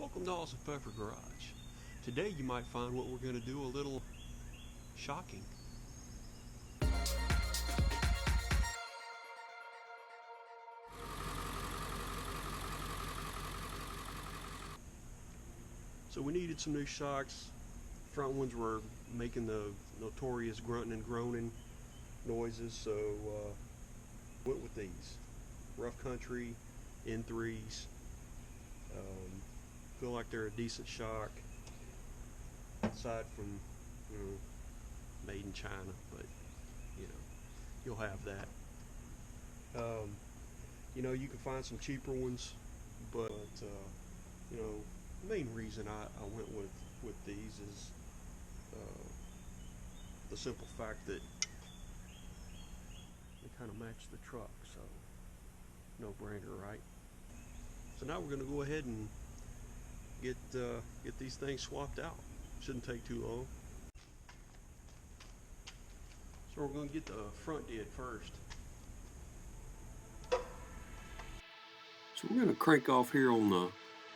Welcome to Austin Pfeffer Garage. Today you might find what we're going to do a little shocking. So we needed some new shocks. Front ones were making the notorious grunting and groaning noises, so went with these. Rough Country N3s. Feel like they're a decent shock, aside from, made in China, but you'll have that. You can find some cheaper ones, but the main reason I went with these is the simple fact that they kind of match the truck, so no brainer, right? So now we're going to go ahead and get these things swapped out. Shouldn't take too long. So we're going to get the front did first. So we're going to crank off here on the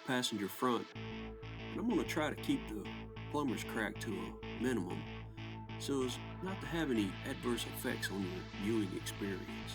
passenger front, and I'm going to try to keep the plumber's crack to a minimum so as not to have any adverse effects on your viewing experience.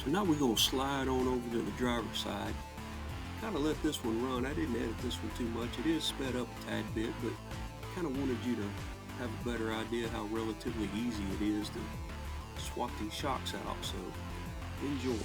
So now we're going to slide on over to the driver's side. Kind of let this one run. I didn't edit this one too much. It is sped up a tad bit, but kind of wanted you to have a better idea how relatively easy it is to swap these shocks out. So enjoy.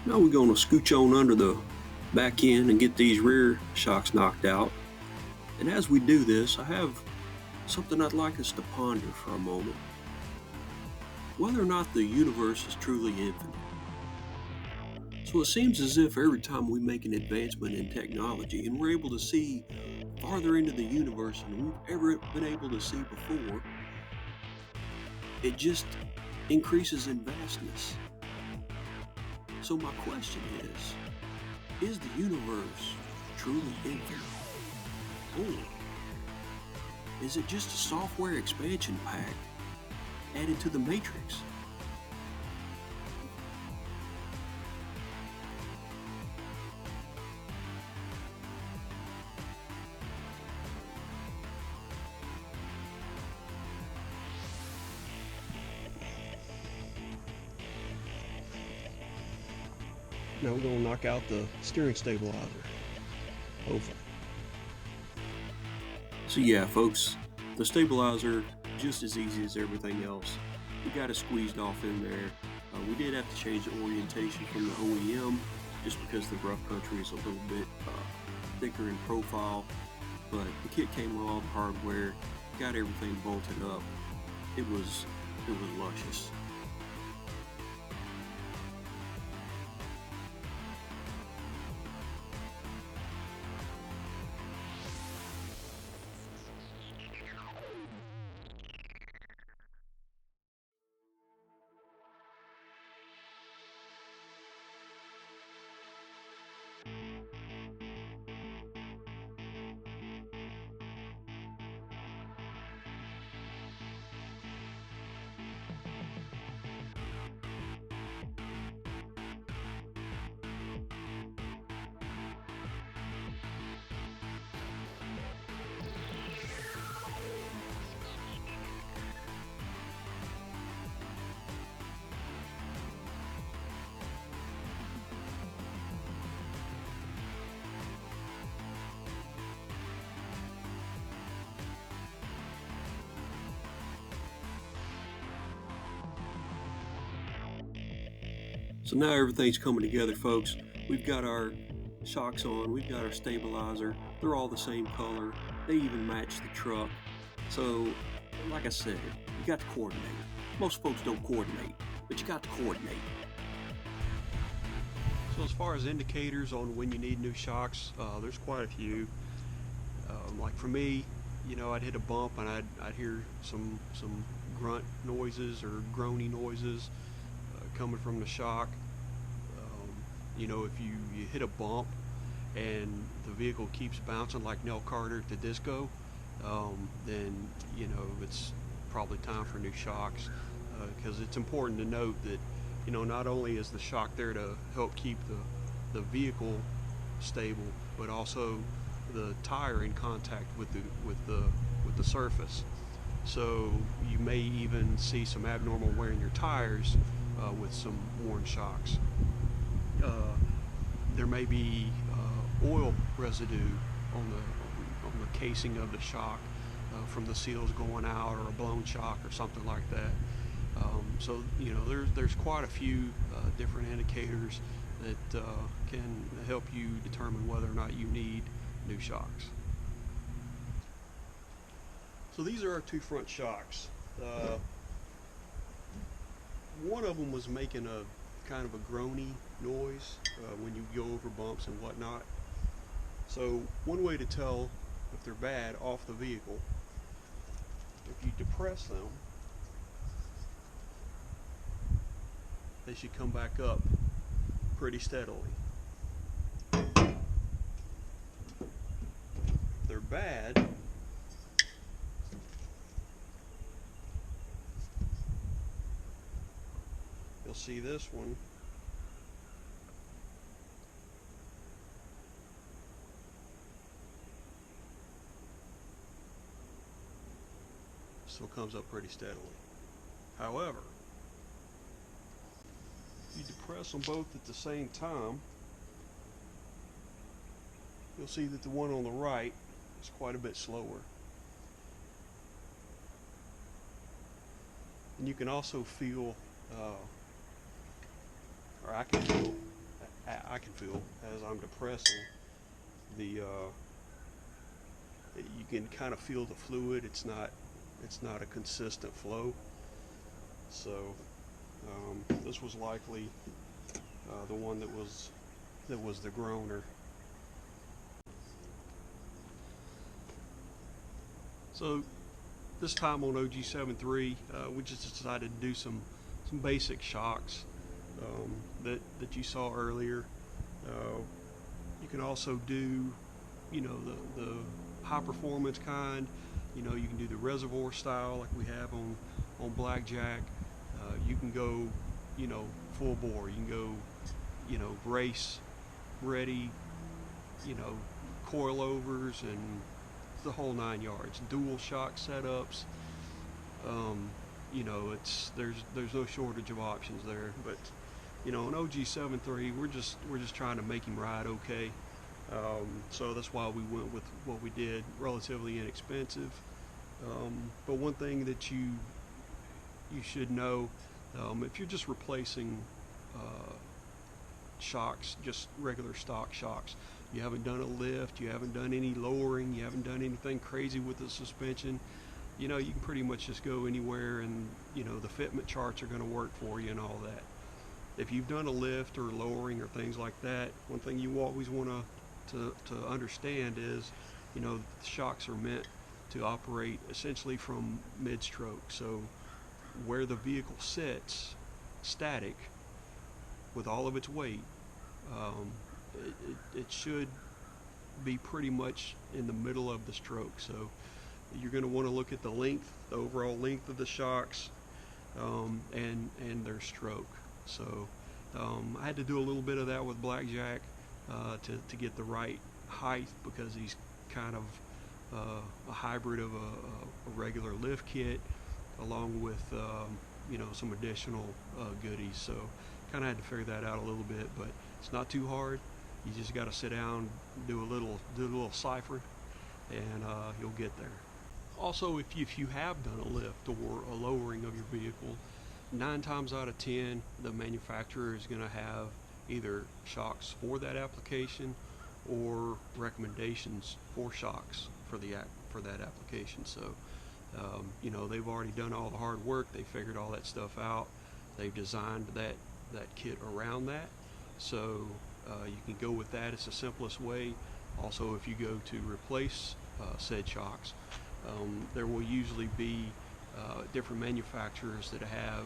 Now we're going to scooch on under the back end and get these rear shocks knocked out. And as we do this, I have something I'd like us to ponder for a moment. Whether or not the universe is truly infinite. So it seems as if every time we make an advancement in technology and we're able to see farther into the universe than we've ever been able to see before, it just increases in vastness. So my question is the universe truly infinite? Or is it just a software expansion pack added to the Matrix? Now we're going to knock out the steering stabilizer. Over. So yeah, folks, the stabilizer, just as easy as everything else. We got it squeezed off in there. We did have to change the orientation from the OEM just because the rough country is a little bit thicker in profile, but the kit came with all the hardware, got everything bolted up. It was luscious. So now everything's coming together, folks. We've got our shocks on, we've got our stabilizer. They're all the same color. They even match the truck. So, like I said, you got to coordinate. Most folks don't coordinate, but you got to coordinate. So as far as indicators on when you need new shocks, there's quite a few. Like for me, I'd hit a bump and I'd hear some grunt noises or groany noises coming from the shock. If you hit a bump and the vehicle keeps bouncing like Nell Carter at the disco, then it's probably time for new shocks, because it's important to note that not only is the shock there to help keep the vehicle stable, but also the tire in contact with the surface. So you may even see some abnormal wear in your tires with some worn shocks. There may be oil residue on the casing of the shock from the seals going out, or a blown shock or something like that. So there's quite a few different indicators that can help you determine whether or not you need new shocks. So these are our two front shocks. One of them was making a kind of a groany noise when you go over bumps and whatnot. So one way to tell if they're bad off the vehicle, if you depress them, they should come back up pretty steadily. If they're bad, you'll see this one still comes up pretty steadily. However, if you depress them both at the same time, you'll see that the one on the right is quite a bit slower. And you can also feel, or I can feel as I'm depressing you can kind of feel the fluid. It's not a consistent flow. So this was likely the one that was the groaner. So this time on OG73, we just decided to do some basic shocks that you saw earlier. You can also do, the high performance kind. You can do the reservoir style like we have on Blackjack. You can go, full bore. You can go, race ready, coilovers and the whole 9 yards. Dual shock setups. There's no shortage of options there. But on OG73, we're just trying to make him ride okay. So that's why we went with what we did, relatively inexpensive. But one thing that you should know, if you're just replacing shocks, just regular stock shocks, you haven't done a lift, you haven't done any lowering, you haven't done anything crazy with the suspension, you know, you can pretty much just go anywhere and, you know, the fitment charts are going to work for you and all that. If you've done a lift or lowering or things like that, one thing you always want to understand is, you know, the shocks are meant to operate essentially from mid-stroke. So where the vehicle sits static with all of its weight, it should be pretty much in the middle of the stroke. So you're going to want to look at the length, the overall length of the shocks, and their stroke. So I had to do a little bit of that with Blackjack to get the right height, because he's kind of a hybrid of a regular lift kit along with you know, some additional goodies. So kind of had to figure that out a little bit, but it's not too hard. You just got to sit down, do a little cipher, and you'll get there. Also, if you have done a lift or a lowering of your vehicle, 9 times out of 10, the manufacturer is going to have either shocks for that application or recommendations for shocks for that application. So, you know, they've already done all the hard work. They figured all that stuff out. They've designed that kit around that. So you can go with that. It's the simplest way. Also, if you go to replace said shocks, there will usually be different manufacturers that have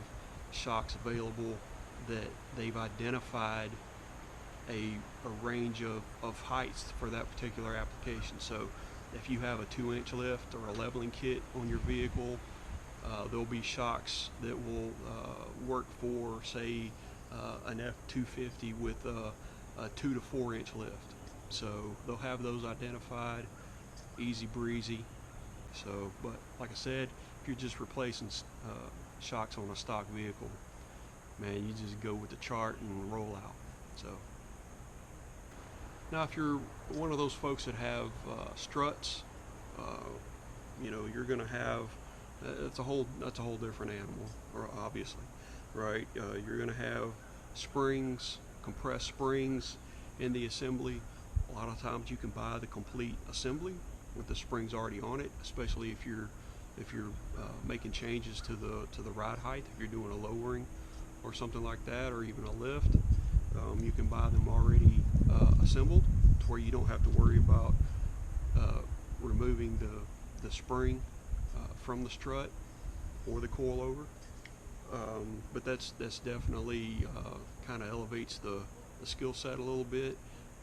shocks available that they've identified a range of heights for that particular application. So if you have a 2-inch lift or a leveling kit on your vehicle, there'll be shocks that will work for, say, an F250 with a 2 to 4-inch lift. So they'll have those identified, easy breezy. So, but like I said, if you're just replacing shocks on a stock vehicle, man, you just go with the chart and roll out. So now, if you're one of those folks that have struts, you know, you're going to have that's a whole different animal, obviously, right? You're going to have springs, compressed springs in the assembly. A lot of times you can buy the complete assembly with the springs already on it, especially if you're making changes to the ride height, if you're doing a lowering or something like that, or even a lift. You can buy them already assembled, to where you don't have to worry about removing the spring from the strut or the coilover. But that's definitely kind of elevates the skill set a little bit,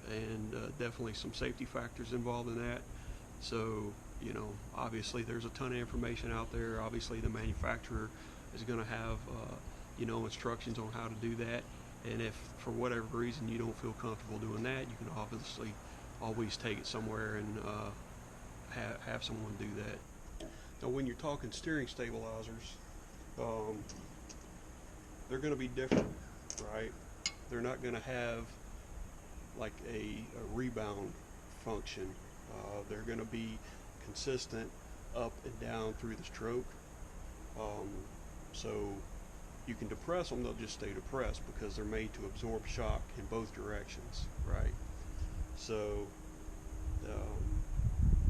and definitely some safety factors involved in that. So, you know, obviously there's a ton of information out there. Obviously the manufacturer is going to have you know, instructions on how to do that. And if for whatever reason you don't feel comfortable doing that, you can obviously always take it somewhere and have someone do that. Now, when you're talking steering stabilizers, they're going to be different, right? They're not going to have like a rebound function. They're going to be consistent up and down through the stroke. So you can depress them, they'll just stay depressed because they're made to absorb shock in both directions, right? So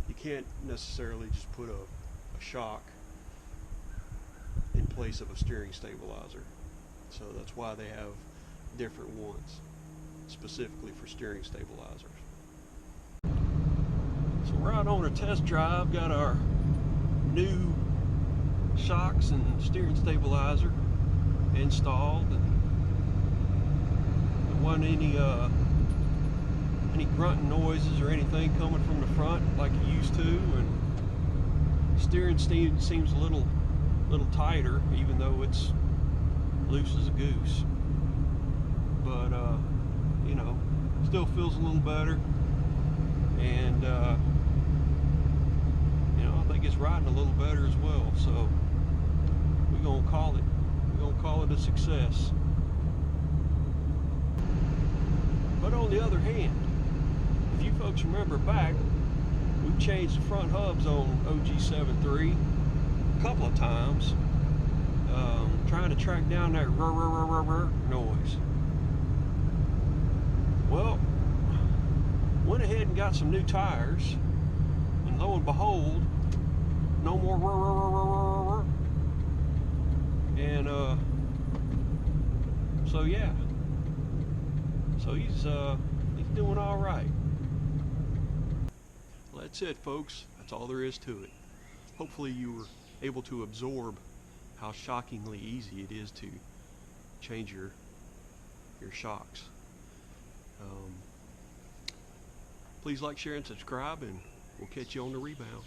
you can't necessarily just put a shock in place of a steering stabilizer. So that's why they have different ones specifically for steering stabilizers. So we're out on a test drive, got our new shocks and steering stabilizer installed, and there wasn't any grunting noises or anything coming from the front like it used to, and steering seems a little tighter, even though it's loose as a goose. But you know, still feels a little better, and you know, I think it's riding a little better as well. So we're gonna call it a success. But on the other hand, if you folks remember back, we've changed the front hubs on OG73 a couple of times, trying to track down that noise. Well, went ahead and got some new tires, and lo and behold, no more and so yeah, so he's doing all right. Well, that's it, folks. That's all there is to it. Hopefully you were able to absorb how shockingly easy it is to change your shocks. Please like, share, and subscribe, and we'll catch you on the rebound.